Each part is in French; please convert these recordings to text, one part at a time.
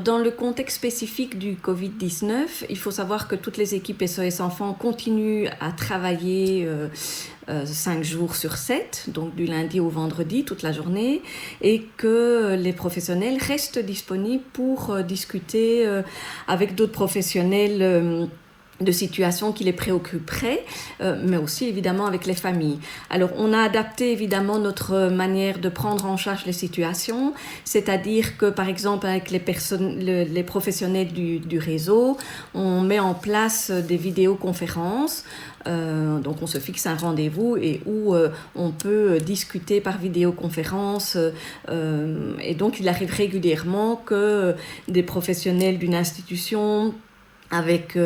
Dans le contexte spécifique du Covid-19, il faut savoir que toutes les équipes SOS Enfants continuent à travailler 5 jours sur 7, donc du lundi au vendredi, toute la journée, et que les professionnels restent disponibles pour discuter avec d'autres professionnels de situations qui les préoccuperaient, mais aussi évidemment avec les familles. Alors on a adapté évidemment notre manière de prendre en charge les situations, c'est-à-dire que par exemple avec les professionnels du réseau, on met en place des vidéoconférences, donc on se fixe un rendez-vous et où on peut discuter par vidéoconférence, et donc il arrive régulièrement que des professionnels d'une institution avec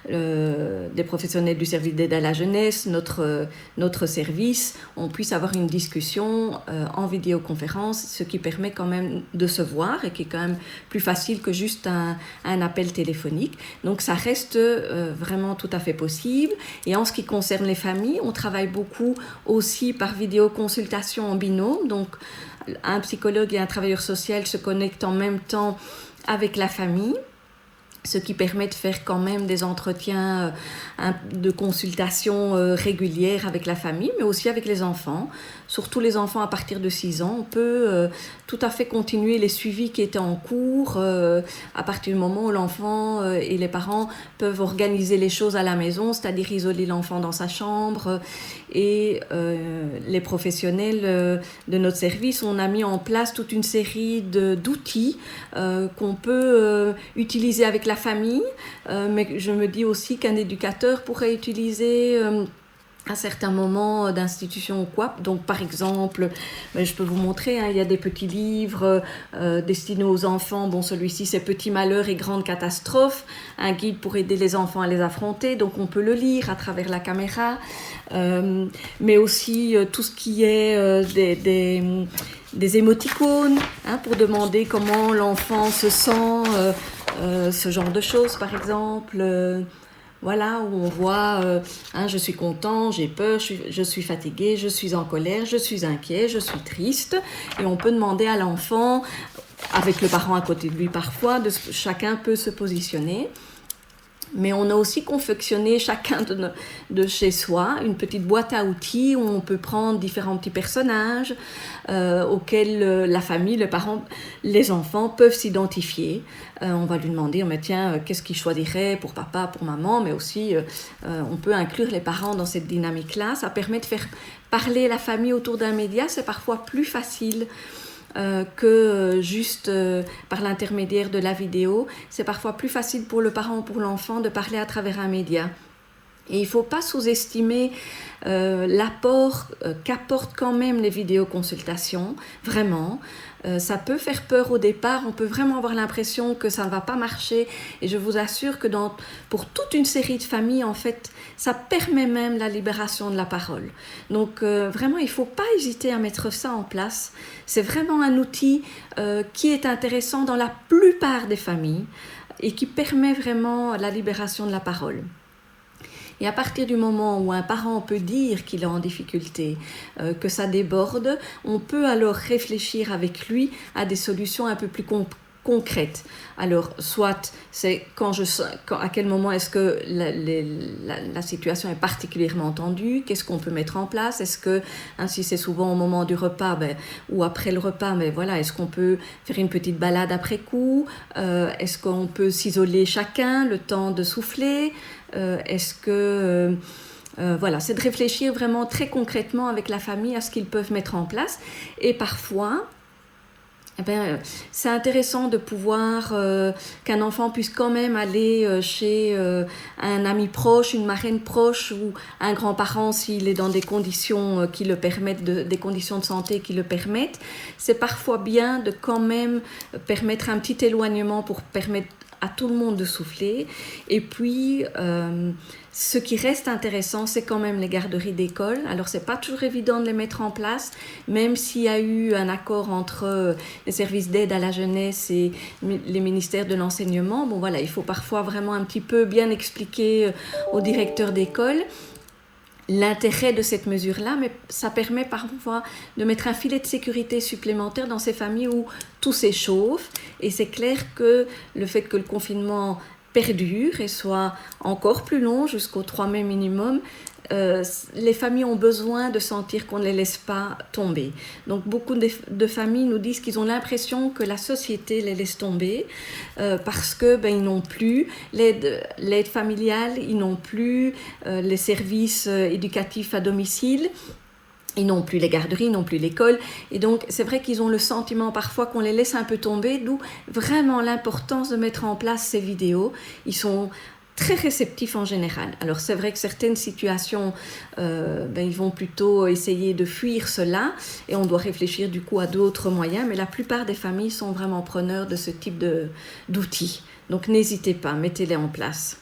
des professionnels du service d'aide à la jeunesse, notre service, on puisse avoir une discussion en vidéoconférence, ce qui permet quand même de se voir et qui est quand même plus facile que juste un appel téléphonique. Donc ça reste vraiment tout à fait possible. Et en ce qui concerne les familles, on travaille beaucoup aussi par vidéoconsultation en binôme. Donc un psychologue et un travailleur social se connectent en même temps avec la famille, ce qui permet de faire quand même des entretiens de consultation régulières avec la famille, mais aussi avec les enfants. Surtout les enfants à partir de 6 ans, on peut tout à fait continuer les suivis qui étaient en cours à partir du moment où l'enfant et les parents peuvent organiser les choses à la maison, c'est-à-dire isoler l'enfant dans sa chambre. Et les professionnels de notre service, on a mis en place toute une série d'outils qu'on peut utiliser avec la famille, mais je me dis aussi qu'un éducateur pourrait utiliser à certains moments d'institution ou quoi. Donc par exemple, je peux vous montrer, il y a des petits livres destinés aux enfants. Bon, celui-ci c'est Petits malheurs et grandes catastrophes, un guide pour aider les enfants à les affronter. Donc on peut le lire à travers la caméra, mais aussi tout ce qui est des émoticônes, pour demander comment l'enfant se sent, ce genre de choses par exemple. Voilà, où on voit, je suis content, j'ai peur, je suis fatiguée, je suis en colère, je suis inquiet, je suis triste. Et on peut demander à l'enfant, avec le parent à côté de lui parfois, chacun peut se positionner. Mais on a aussi confectionné chacun de chez soi une petite boîte à outils où on peut prendre différents petits personnages auxquels la famille, les parents, les enfants peuvent s'identifier. On va lui demander, tiens, qu'est-ce qu'il choisirait pour papa, pour maman, mais aussi on peut inclure les parents dans cette dynamique-là. Ça permet de faire parler la famille autour d'un média, c'est parfois plus facile que juste par l'intermédiaire de la vidéo. C'est parfois plus facile pour le parent ou pour l'enfant de parler à travers un média. Et il ne faut pas sous-estimer l'apport qu'apportent quand même les vidéoconsultations, vraiment. Ça peut faire peur au départ, on peut vraiment avoir l'impression que ça ne va pas marcher. Et je vous assure que pour toute une série de familles, en fait, ça permet même la libération de la parole. Donc vraiment, il ne faut pas hésiter à mettre ça en place. C'est vraiment un outil qui est intéressant dans la plupart des familles et qui permet vraiment la libération de la parole. Et à partir du moment où un parent peut dire qu'il est en difficulté, que ça déborde, on peut alors réfléchir avec lui à des solutions un peu plus concrètes. Alors, soit c'est à quel moment est-ce que la situation est particulièrement tendue, qu'est-ce qu'on peut mettre en place, est-ce que, si c'est souvent au moment du repas ou après le repas, est-ce qu'on peut faire une petite balade après coup, est-ce qu'on peut s'isoler chacun, le temps de souffler, est-ce que... c'est de réfléchir vraiment très concrètement avec la famille à ce qu'ils peuvent mettre en place. Et parfois, c'est intéressant de pouvoir qu'un enfant puisse quand même aller chez un ami proche, une marraine proche ou un grand-parent s'il est dans des conditions qui le permettent, des conditions de santé qui le permettent. C'est parfois bien de quand même permettre un petit éloignement pour permettre à tout le monde de souffler. Et puis, ce qui reste intéressant, c'est quand même les garderies d'école. Alors, c'est pas toujours évident de les mettre en place, même s'il y a eu un accord entre les services d'aide à la jeunesse et les ministères de l'enseignement. Il faut parfois vraiment un petit peu bien expliquer au directeur d'école. l'intérêt de cette mesure-là, mais ça permet parfois de mettre un filet de sécurité supplémentaire dans ces familles où tout s'échauffe. Et c'est clair que le fait que le confinement perdure et soit encore plus long, jusqu'au 3 mai minimum, les familles ont besoin de sentir qu'on ne les laisse pas tomber. Donc beaucoup de familles nous disent qu'ils ont l'impression que la société les laisse tomber parce que ils n'ont plus l'aide familiale, ils n'ont plus les services éducatifs à domicile. Ils n'ont plus les garderies, ils n'ont plus l'école. Et donc, c'est vrai qu'ils ont le sentiment parfois qu'on les laisse un peu tomber, d'où vraiment l'importance de mettre en place ces vidéos. Ils sont très réceptifs en général. Alors, c'est vrai que certaines situations, ils vont plutôt essayer de fuir cela et on doit réfléchir du coup à d'autres moyens. Mais la plupart des familles sont vraiment preneurs de ce type d'outils. Donc, n'hésitez pas, mettez-les en place.